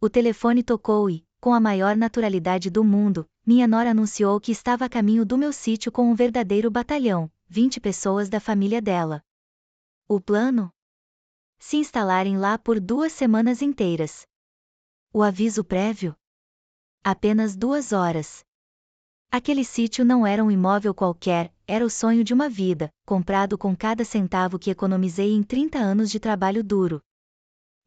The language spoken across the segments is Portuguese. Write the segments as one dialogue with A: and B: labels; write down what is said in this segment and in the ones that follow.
A: O telefone tocou e, com a maior naturalidade do mundo, minha nora anunciou que estava a caminho do meu sítio com um verdadeiro batalhão, 20 pessoas da família dela. O plano? Se instalarem lá por 2 semanas inteiras. O aviso prévio? Apenas 2 horas. Aquele sítio não era um imóvel qualquer, era o sonho de uma vida, comprado com cada centavo que economizei em 30 anos de trabalho duro.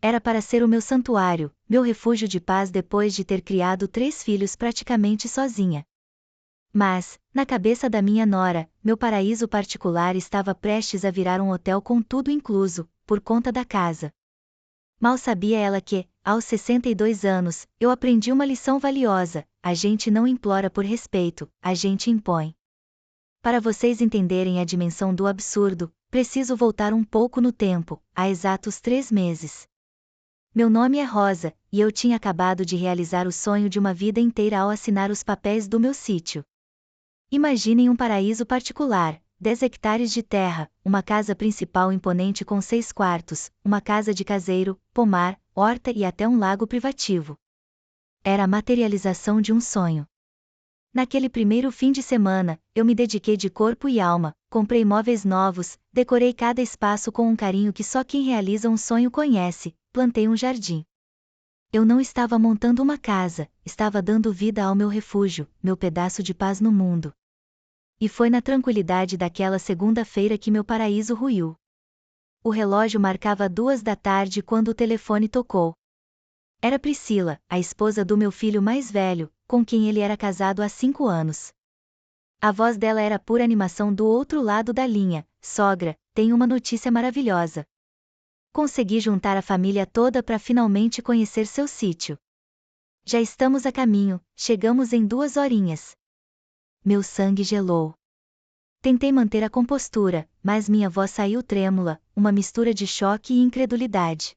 A: Era para ser o meu santuário, meu refúgio de paz depois de ter criado 3 filhos praticamente sozinha. Mas, na cabeça da minha nora, meu paraíso particular estava prestes a virar um hotel com tudo incluso, por conta da casa. Mal sabia ela que, aos 62 anos, eu aprendi uma lição valiosa: a gente não implora por respeito, a gente impõe. Para vocês entenderem a dimensão do absurdo, preciso voltar um pouco no tempo, há exatos 3 meses. Meu nome é Rosa, e eu tinha acabado de realizar o sonho de uma vida inteira ao assinar os papéis do meu sítio. Imaginem um paraíso particular, 10 hectares de terra, uma casa principal imponente com 6 quartos, uma casa de caseiro, pomar, horta e até um lago privativo. Era a materialização de um sonho. Naquele primeiro fim de semana, eu me dediquei de corpo e alma, comprei móveis novos, decorei cada espaço com um carinho que só quem realiza um sonho conhece, plantei um jardim. Eu não estava montando uma casa, estava dando vida ao meu refúgio, meu pedaço de paz no mundo. E foi na tranquilidade daquela segunda-feira que meu paraíso ruiu. O relógio marcava 2 da tarde quando o telefone tocou. Era Priscila, a esposa do meu filho mais velho, com quem ele era casado há 5 anos. A voz dela era pura animação do outro lado da linha: sogra, tenho uma notícia maravilhosa. Consegui juntar a família toda para finalmente conhecer seu sítio. Já estamos a caminho, chegamos em 2 horinhas. Meu sangue gelou. Tentei manter a compostura, mas minha voz saiu trêmula, uma mistura de choque e incredulidade.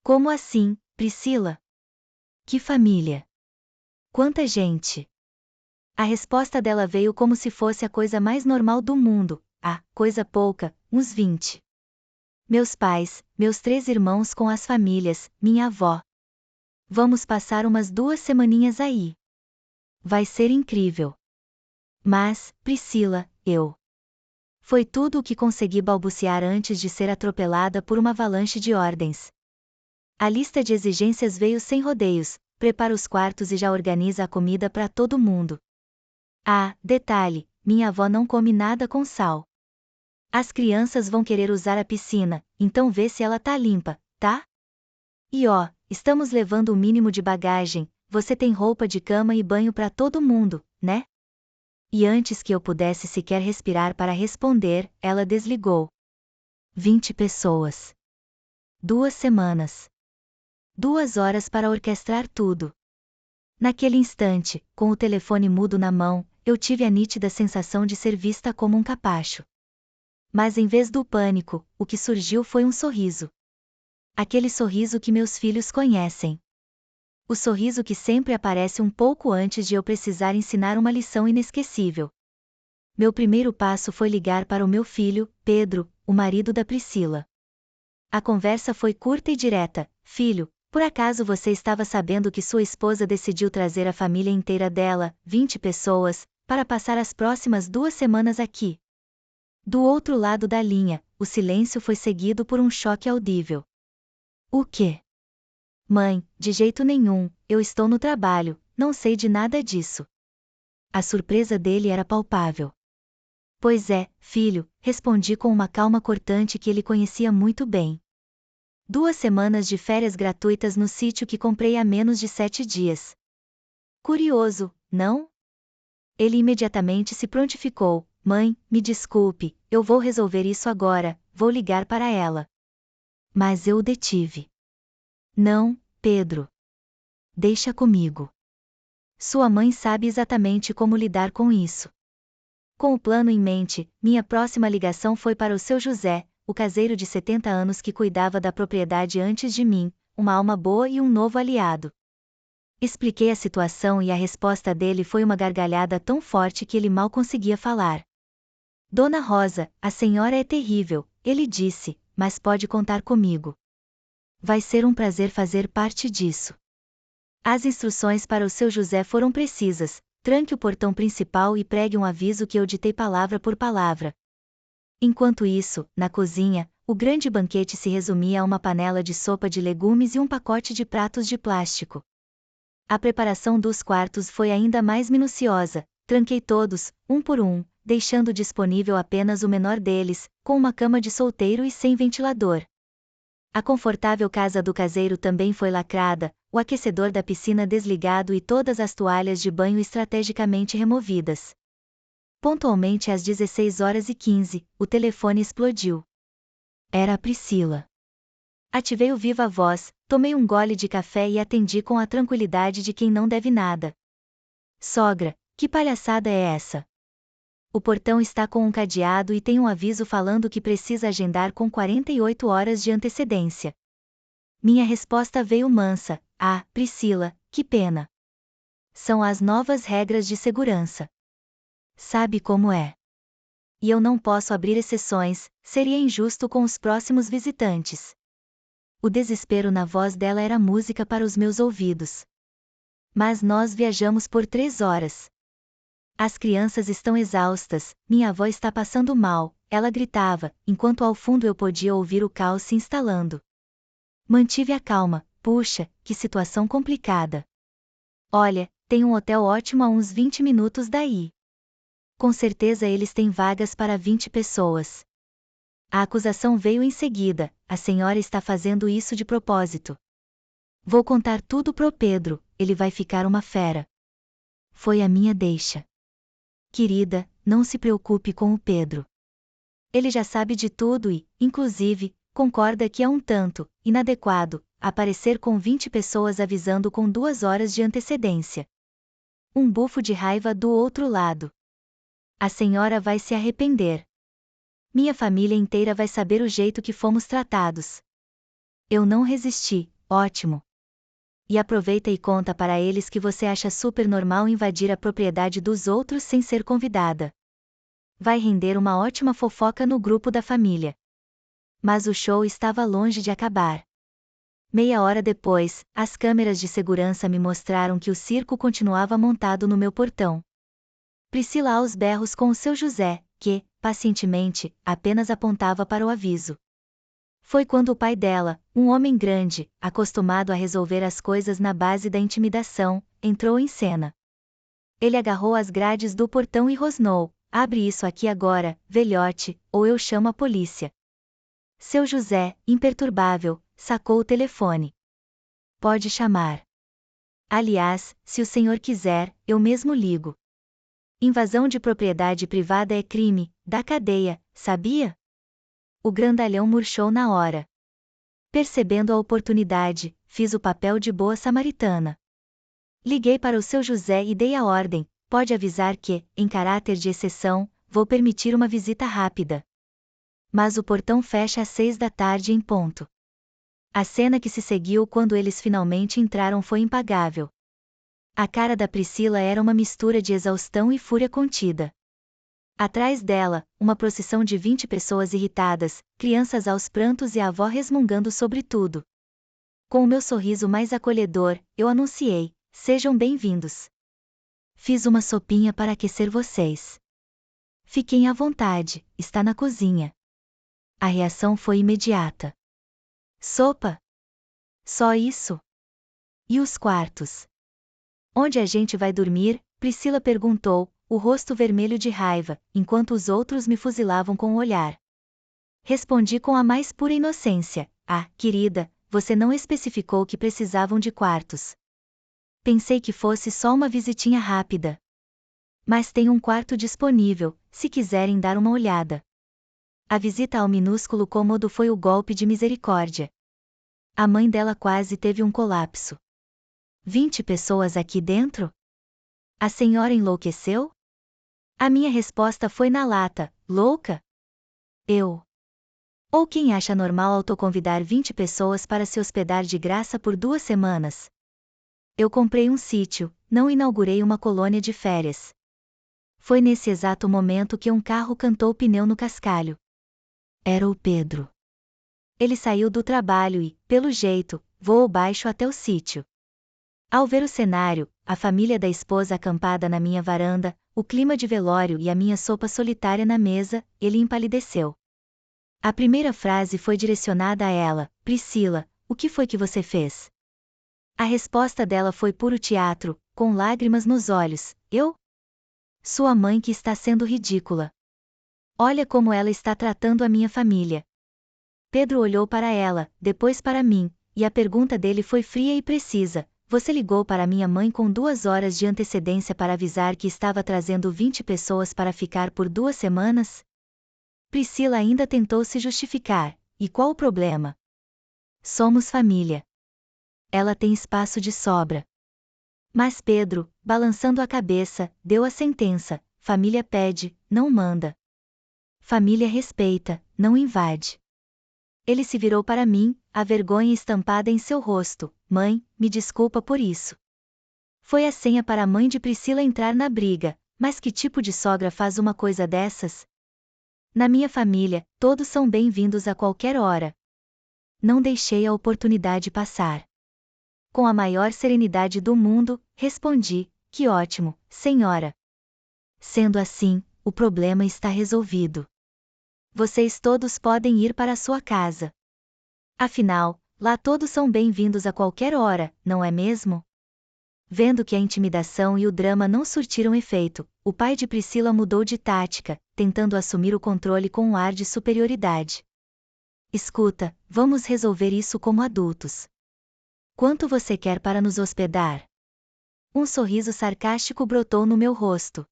A: Como assim, Priscila? Que família? Quanta gente? A resposta dela veio como se fosse a coisa mais normal do mundo: coisa pouca, uns 20. Meus pais, meus 3 irmãos com as famílias, minha avó. Vamos passar umas 2 semaninhas aí. Vai ser incrível. Mas, Priscila, Foi tudo o que consegui balbuciar antes de ser atropelada por uma avalanche de ordens. A lista de exigências veio sem rodeios: prepara os quartos e já organiza a comida para todo mundo. Detalhe, minha avó não come nada com sal. As crianças vão querer usar a piscina, então vê se ela tá limpa, tá? E estamos levando o mínimo de bagagem, você tem roupa de cama e banho para todo mundo, né? E antes que eu pudesse sequer respirar para responder, ela desligou. 20 pessoas. 2 semanas. 2 horas para orquestrar tudo. Naquele instante, com o telefone mudo na mão, eu tive a nítida sensação de ser vista como um capacho. Mas em vez do pânico, o que surgiu foi um sorriso. Aquele sorriso que meus filhos conhecem. O sorriso que sempre aparece um pouco antes de eu precisar ensinar uma lição inesquecível. Meu primeiro passo foi ligar para o meu filho, Pedro, o marido da Priscila. A conversa foi curta e direta: filho, por acaso você estava sabendo que sua esposa decidiu trazer a família inteira dela, 20 pessoas, para passar as próximas 2 semanas aqui? Do outro lado da linha, o silêncio foi seguido por um choque audível. O quê? Mãe, de jeito nenhum, eu estou no trabalho, não sei de nada disso. A surpresa dele era palpável. Pois é, filho, respondi com uma calma cortante que ele conhecia muito bem. 2 semanas de férias gratuitas no sítio que comprei há menos de 7 dias. Curioso, não? Ele imediatamente se prontificou: mãe, me desculpe, eu vou resolver isso agora, vou ligar para ela. Mas eu o detive. Não, Pedro. Deixa comigo. Sua mãe sabe exatamente como lidar com isso. Com o plano em mente, minha próxima ligação foi para o seu José, o caseiro de 70 anos que cuidava da propriedade antes de mim, uma alma boa e um novo aliado. Expliquei a situação e a resposta dele foi uma gargalhada tão forte que ele mal conseguia falar. Dona Rosa, a senhora é terrível, ele disse, mas pode contar comigo. Vai ser um prazer fazer parte disso. As instruções para o seu José foram precisas: tranque o portão principal e pregue um aviso que eu ditei palavra por palavra. Enquanto isso, na cozinha, o grande banquete se resumia a uma panela de sopa de legumes e um pacote de pratos de plástico. A preparação dos quartos foi ainda mais minuciosa. Tranquei todos, um por um, deixando disponível apenas o menor deles, com uma cama de solteiro e sem ventilador. A confortável casa do caseiro também foi lacrada, o aquecedor da piscina desligado e todas as toalhas de banho estrategicamente removidas. Pontualmente às 16h15, o telefone explodiu. Era a Priscila. Ativei o viva voz, tomei um gole de café e atendi com a tranquilidade de quem não deve nada. Sogra, que palhaçada é essa? O portão está com um cadeado e tem um aviso falando que precisa agendar com 48 horas de antecedência. Minha resposta veio mansa: ah, Priscila, que pena. São as novas regras de segurança. Sabe como é? E eu não posso abrir exceções, seria injusto com os próximos visitantes. O desespero na voz dela era música para os meus ouvidos. Mas nós viajamos por 3 horas. As crianças estão exaustas, minha avó está passando mal, ela gritava, enquanto ao fundo eu podia ouvir o caos se instalando. Mantive a calma. Puxa, que situação complicada. Olha, tem um hotel ótimo a uns 20 minutos daí. Com certeza eles têm vagas para 20 pessoas. A acusação veio em seguida: a senhora está fazendo isso de propósito. Vou contar tudo pro Pedro, ele vai ficar uma fera. Foi a minha deixa. Querida, não se preocupe com o Pedro. Ele já sabe de tudo e, inclusive, concorda que é um tanto inadequado aparecer com 20 pessoas avisando com 2 horas de antecedência. Um bufo de raiva do outro lado. A senhora vai se arrepender. Minha família inteira vai saber o jeito que fomos tratados. Eu não resisti, ótimo. E aproveita e conta para eles que você acha super normal invadir a propriedade dos outros sem ser convidada. Vai render uma ótima fofoca no grupo da família. Mas o show estava longe de acabar. Meia hora depois, as câmeras de segurança me mostraram que o circo continuava montado no meu portão. Priscila aos berros com o seu José, que, pacientemente, apenas apontava para o aviso. Foi quando o pai dela, um homem grande, acostumado a resolver as coisas na base da intimidação, entrou em cena. Ele agarrou as grades do portão e rosnou: abre isso aqui agora, velhote, ou eu chamo a polícia. Seu José, imperturbável, sacou o telefone. Pode chamar. Aliás, se o senhor quiser, eu mesmo ligo. Invasão de propriedade privada é crime, da cadeia, sabia? O grandalhão murchou na hora. Percebendo a oportunidade, fiz o papel de boa samaritana. Liguei para o seu José e dei a ordem: pode avisar que, em caráter de exceção, vou permitir uma visita rápida. Mas o portão fecha às 6 da tarde em ponto. A cena que se seguiu quando eles finalmente entraram foi impagável. A cara da Priscila era uma mistura de exaustão e fúria contida. Atrás dela, uma procissão de 20 pessoas irritadas, crianças aos prantos e a avó resmungando sobre tudo. Com o meu sorriso mais acolhedor, eu anunciei: sejam bem-vindos. Fiz uma sopinha para aquecer vocês. Fiquem à vontade, está na cozinha. A reação foi imediata. Sopa? Só isso? E os quartos? Onde a gente vai dormir? Priscila perguntou, o rosto vermelho de raiva, enquanto os outros me fuzilavam com o olhar. Respondi com a mais pura inocência: ah, querida, você não especificou que precisavam de quartos. Pensei que fosse só uma visitinha rápida. Mas tem um quarto disponível, se quiserem dar uma olhada. A visita ao minúsculo cômodo foi o golpe de misericórdia. A mãe dela quase teve um colapso. 20 pessoas aqui dentro? A senhora enlouqueceu? A minha resposta foi na lata: louca? Eu. Ou quem acha normal autoconvidar 20 pessoas para se hospedar de graça por 2 semanas? Eu comprei um sítio, não inaugurei uma colônia de férias. Foi nesse exato momento que um carro cantou o pneu no cascalho. Era o Pedro. Ele saiu do trabalho e, pelo jeito, voou baixo até o sítio. Ao ver o cenário, a família da esposa acampada na minha varanda, o clima de velório e a minha sopa solitária na mesa, ele empalideceu. A primeira frase foi direcionada a ela: Priscila, o que foi que você fez? A resposta dela foi puro teatro, com lágrimas nos olhos: eu? Sua mãe que está sendo ridícula. Olha como ela está tratando a minha família. Pedro olhou para ela, depois para mim, e a pergunta dele foi fria e precisa: você ligou para minha mãe com 2 horas de antecedência para avisar que estava trazendo 20 pessoas para ficar por 2 semanas? Priscila ainda tentou se justificar. E qual o problema? Somos família. Ela tem espaço de sobra. Mas Pedro, balançando a cabeça, deu a sentença: família pede, não manda. Família respeita, não invade. Ele se virou para mim, a vergonha estampada em seu rosto: mãe, me desculpa por isso. Foi a senha para a mãe de Priscila entrar na briga, mas que tipo de sogra faz uma coisa dessas? Na minha família, todos são bem-vindos a qualquer hora. Não deixei a oportunidade passar. Com a maior serenidade do mundo, respondi: que ótimo, senhora. Sendo assim, o problema está resolvido. Vocês todos podem ir para a sua casa. Afinal, lá todos são bem-vindos a qualquer hora, não é mesmo? Vendo que a intimidação e o drama não surtiram efeito, o pai de Priscila mudou de tática, tentando assumir o controle com um ar de superioridade. Escuta, vamos resolver isso como adultos. Quanto você quer para nos hospedar? Um sorriso sarcástico brotou no meu rosto.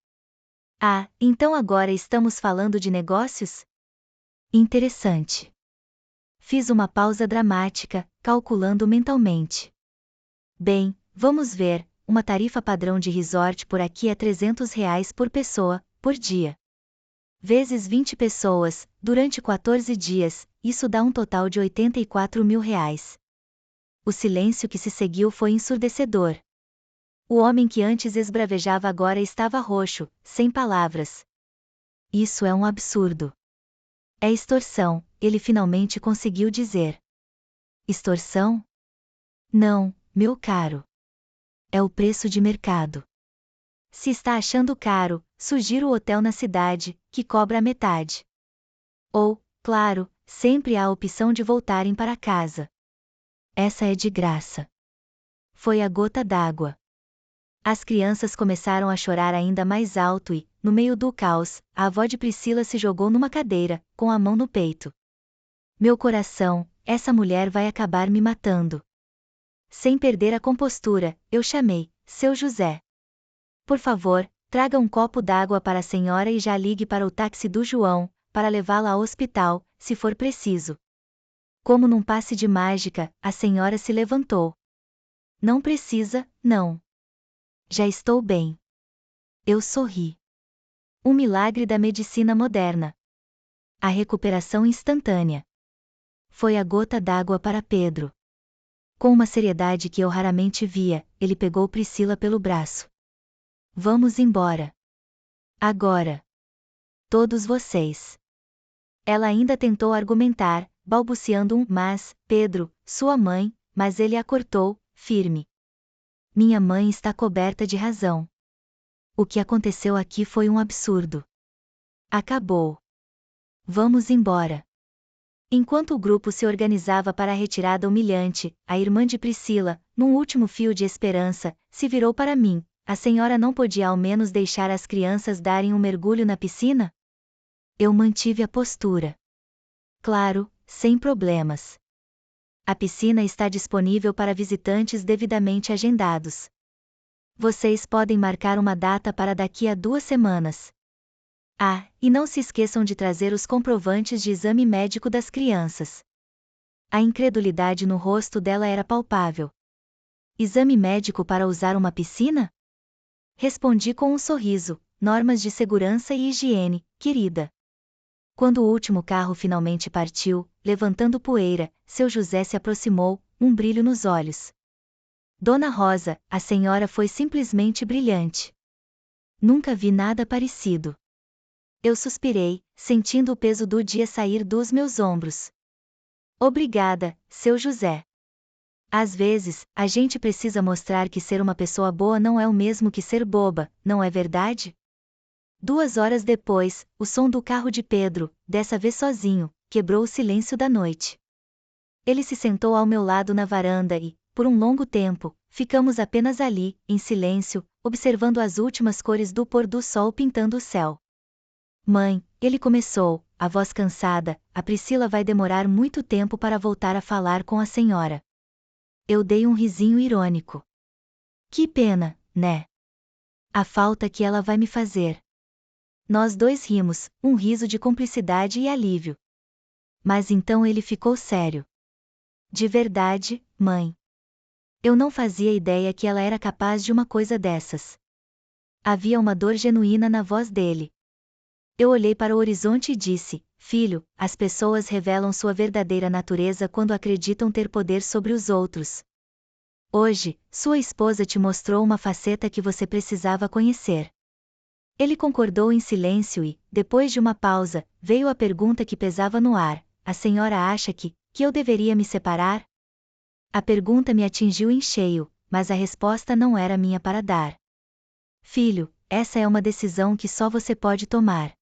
A: Ah, então agora estamos falando de negócios? Interessante. Fiz uma pausa dramática, calculando mentalmente. Bem, vamos ver, uma tarifa padrão de resort por aqui é R$ 300 por pessoa, por dia. Vezes 20 pessoas, durante 14 dias, isso dá um total de R$ 84.000. O silêncio que se seguiu foi ensurdecedor. O homem que antes esbravejava agora estava roxo, sem palavras. Isso é um absurdo. É extorsão, ele finalmente conseguiu dizer. Extorsão? Não, meu caro. É o preço de mercado. Se está achando caro, sugiro o hotel na cidade, que cobra a metade. Ou, claro, sempre há a opção de voltarem para casa. Essa é de graça. Foi a gota d'água. As crianças começaram a chorar ainda mais alto e, no meio do caos, a avó de Priscila se jogou numa cadeira, com a mão no peito. Meu coração, essa mulher vai acabar me matando. Sem perder a compostura, eu chamei: seu José. Por favor, traga um copo d'água para a senhora e já ligue para o táxi do João, para levá-la ao hospital, se for preciso. Como num passe de mágica, a senhora se levantou. Não precisa, não. Já estou bem. Eu sorri. Um milagre da medicina moderna. A recuperação instantânea. Foi a gota d'água para Pedro. Com uma seriedade que eu raramente via, ele pegou Priscila pelo braço. Vamos embora. Agora. Todos vocês. Ela ainda tentou argumentar, balbuciando um mas, Pedro, sua mãe, mas ele a cortou, firme. Minha mãe está coberta de razão. O que aconteceu aqui foi um absurdo. Acabou. Vamos embora. Enquanto o grupo se organizava para a retirada humilhante, a irmã de Priscila, num último fio de esperança, se virou para mim: a senhora não podia ao menos deixar as crianças darem um mergulho na piscina? Eu mantive a postura. Claro, sem problemas. A piscina está disponível para visitantes devidamente agendados. Vocês podem marcar uma data para daqui a 2 semanas. Ah, e não se esqueçam de trazer os comprovantes de exame médico das crianças. A incredulidade no rosto dela era palpável. Exame médico para usar uma piscina? Respondi com um sorriso: normas de segurança e higiene, querida. Quando o último carro finalmente partiu, levantando poeira, seu José se aproximou, um brilho nos olhos. Dona Rosa, a senhora foi simplesmente brilhante. Nunca vi nada parecido. Eu suspirei, sentindo o peso do dia sair dos meus ombros. Obrigada, seu José. Às vezes, a gente precisa mostrar que ser uma pessoa boa não é o mesmo que ser boba, não é verdade? 2 horas depois, o som do carro de Pedro, dessa vez sozinho, quebrou o silêncio da noite. Ele se sentou ao meu lado na varanda e, por um longo tempo, ficamos apenas ali, em silêncio, observando as últimas cores do pôr do sol pintando o céu. Mãe, ele começou, a voz cansada, a Priscila vai demorar muito tempo para voltar a falar com a senhora. Eu dei um risinho irônico. Que pena, né? A falta que ela vai me fazer. Nós dois rimos, um riso de cumplicidade e alívio. Mas então ele ficou sério. De verdade, mãe. Eu não fazia ideia que ela era capaz de uma coisa dessas. Havia uma dor genuína na voz dele. Eu olhei para o horizonte e disse: Filho, as pessoas revelam sua verdadeira natureza quando acreditam ter poder sobre os outros. Hoje, sua esposa te mostrou uma faceta que você precisava conhecer. Ele concordou em silêncio e, depois de uma pausa, veio a pergunta que pesava no ar: a senhora acha que eu deveria me separar? A pergunta me atingiu em cheio, mas a resposta não era minha para dar. Filho, essa é uma decisão que só você pode tomar.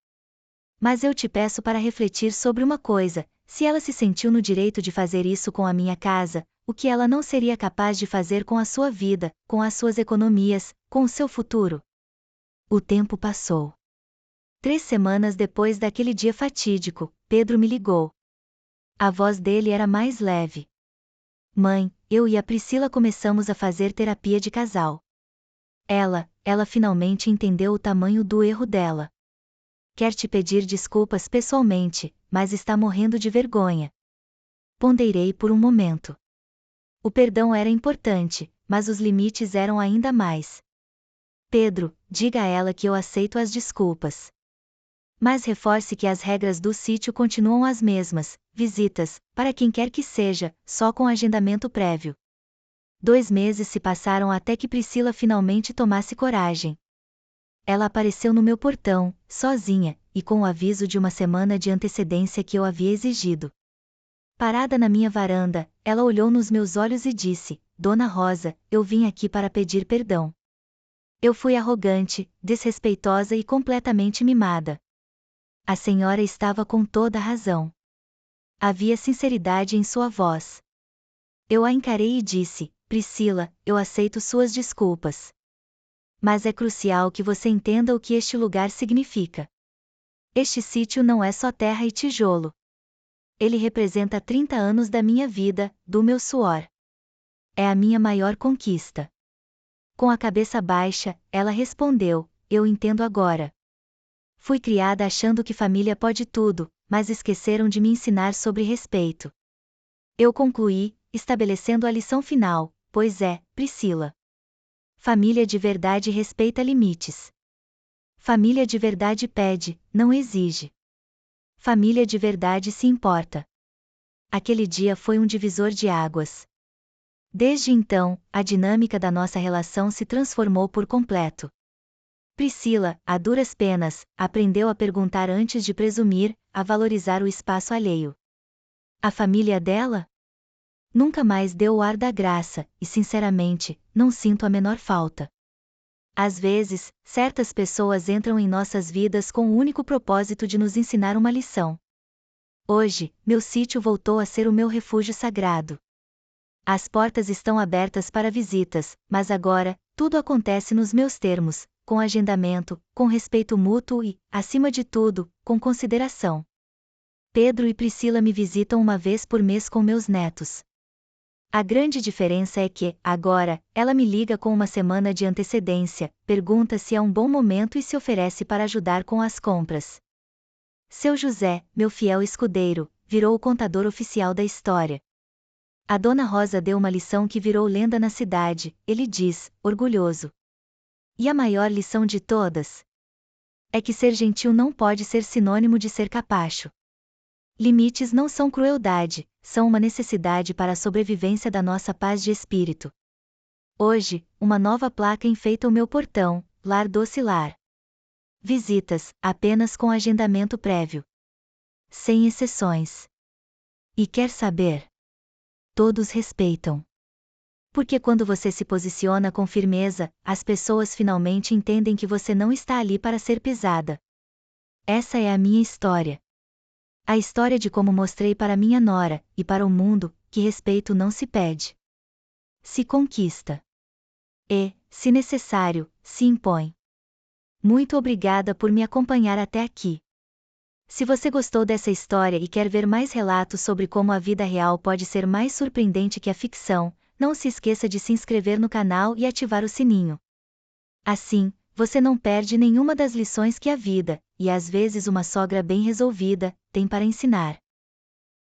A: Mas eu te peço para refletir sobre uma coisa: se ela se sentiu no direito de fazer isso com a minha casa, o que ela não seria capaz de fazer com a sua vida, com as suas economias, com o seu futuro? O tempo passou. 3 semanas depois daquele dia fatídico, Pedro me ligou. A voz dele era mais leve. Mãe, eu e a Priscila começamos a fazer terapia de casal. Ela finalmente entendeu o tamanho do erro dela. Quer te pedir desculpas pessoalmente, mas está morrendo de vergonha. Ponderei por um momento. O perdão era importante, mas os limites eram ainda mais. Pedro, diga a ela que eu aceito as desculpas. Mas reforce que as regras do sítio continuam as mesmas: visitas, para quem quer que seja, só com agendamento prévio. 2 meses se passaram até que Priscila finalmente tomasse coragem. Ela apareceu no meu portão, sozinha, e com o aviso de uma semana de antecedência que eu havia exigido. Parada na minha varanda, ela olhou nos meus olhos e disse: Dona Rosa, eu vim aqui para pedir perdão. Eu fui arrogante, desrespeitosa e completamente mimada. A senhora estava com toda a razão. Havia sinceridade em sua voz. Eu a encarei e disse: Priscila, eu aceito suas desculpas. Mas é crucial que você entenda o que este lugar significa. Este sítio não é só terra e tijolo. Ele representa 30 anos da minha vida, do meu suor. É a minha maior conquista. Com a cabeça baixa, ela respondeu: Eu entendo agora. Fui criada achando que família pode tudo, mas esqueceram de me ensinar sobre respeito. Eu concluí, estabelecendo a lição final: pois é, Priscila. Família de verdade respeita limites. Família de verdade pede, não exige. Família de verdade se importa. Aquele dia foi um divisor de águas. Desde então, a dinâmica da nossa relação se transformou por completo. Priscila, a duras penas, aprendeu a perguntar antes de presumir, a valorizar o espaço alheio. A família dela? Nunca mais deu o ar da graça, e sinceramente, não sinto a menor falta. Às vezes, certas pessoas entram em nossas vidas com o único propósito de nos ensinar uma lição. Hoje, meu sítio voltou a ser o meu refúgio sagrado. As portas estão abertas para visitas, mas agora, tudo acontece nos meus termos, com agendamento, com respeito mútuo e, acima de tudo, com consideração. Pedro e Priscila me visitam uma vez por mês com meus netos. A grande diferença é que, agora, ela me liga com uma semana de antecedência, pergunta se é um bom momento e se oferece para ajudar com as compras. Seu José, meu fiel escudeiro, virou o contador oficial da história. A Dona Rosa deu uma lição que virou lenda na cidade, ele diz, orgulhoso. E a maior lição de todas? É que ser gentil não pode ser sinônimo de ser capacho. Limites não são crueldade, são uma necessidade para a sobrevivência da nossa paz de espírito. Hoje, uma nova placa enfeita o meu portão: Lar Doce Lar. Visitas, apenas com agendamento prévio. Sem exceções. E quer saber? Todos respeitam. Porque quando você se posiciona com firmeza, as pessoas finalmente entendem que você não está ali para ser pisada. Essa é a minha história. A história de como mostrei para minha nora, e para o mundo, que respeito não se pede. Se conquista. E, se necessário, se impõe. Muito obrigada por me acompanhar até aqui. Se você gostou dessa história e quer ver mais relatos sobre como a vida real pode ser mais surpreendente que a ficção, não se esqueça de se inscrever no canal e ativar o sininho. Assim, você não perde nenhuma das lições que a vida, e às vezes uma sogra bem resolvida, tem para ensinar.